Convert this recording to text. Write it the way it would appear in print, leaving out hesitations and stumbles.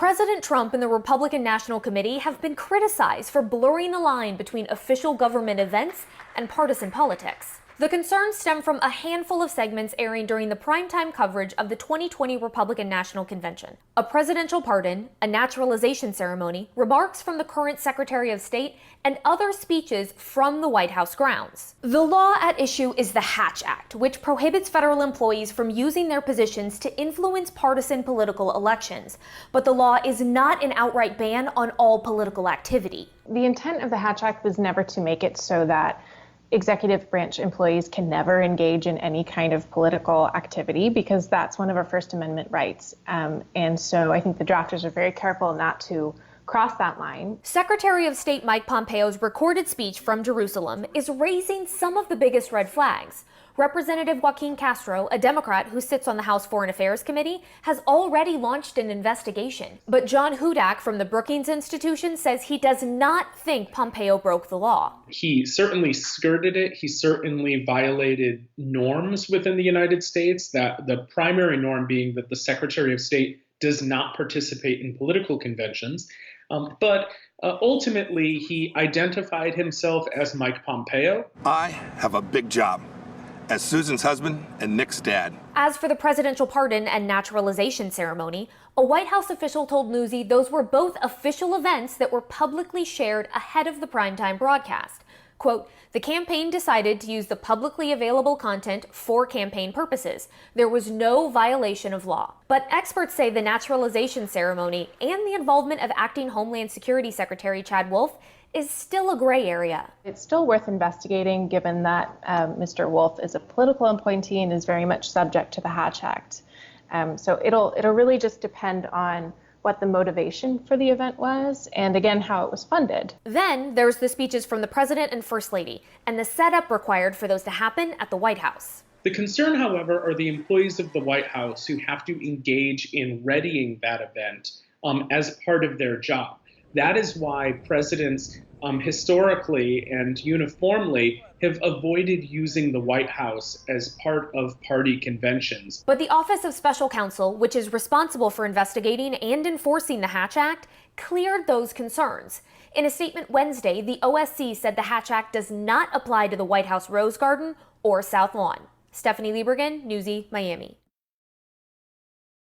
President Trump and the Republican National Committee have been criticized for blurring the line between official government events and partisan politics. The concerns stem from a handful of segments airing during the primetime coverage of the 2020 Republican National Convention. A presidential pardon, a naturalization ceremony, remarks from the current Secretary of State, and other speeches from the White House grounds. The law at issue is the Hatch Act, which prohibits federal employees from using their positions to influence partisan political elections. But the law is not an outright ban on all political activity. The intent of the Hatch Act was never to make it so that executive branch employees can never engage in any kind of political activity, because that's one of our First Amendment rights. And so I think the drafters are very careful not to cross that line. Secretary of State Mike Pompeo's recorded speech from Jerusalem is raising some of the biggest red flags. Representative Joaquin Castro, a Democrat who sits on the House Foreign Affairs Committee, has already launched an investigation. But John Hudak from the Brookings Institution says he does not think Pompeo broke the law. He certainly skirted it. He certainly violated norms within the United States, that the primary norm being that the Secretary of State does not participate in political conventions. But ultimately, he identified himself as Mike Pompeo. I have a big job as Susan's husband and Nick's dad. As for the presidential pardon and naturalization ceremony, a White House official told Newsy those were both official events that were publicly shared ahead of the primetime broadcast. Quote, the campaign decided to use the publicly available content for campaign purposes. There was no violation of law. But experts say the naturalization ceremony and the involvement of acting Homeland Security Secretary Chad Wolf is still a gray area. It's still worth investigating, given that Mr. Wolf is a political appointee and is very much subject to the Hatch Act. So it'll really just depend on what the motivation for the event was, and again, how it was funded. Then there's the speeches from the President and First Lady, and the setup required for those to happen at the White House. The concern, however, are the employees of the White House who have to engage in readying that event as part of their job. That is why presidents historically and uniformly have avoided using the White House as part of party conventions. But the Office of Special Counsel, which is responsible for investigating and enforcing the Hatch Act, cleared those concerns. In a statement Wednesday, the OSC said the Hatch Act does not apply to the White House Rose Garden or South Lawn. Stephanie Liebergen, Newsy, Miami.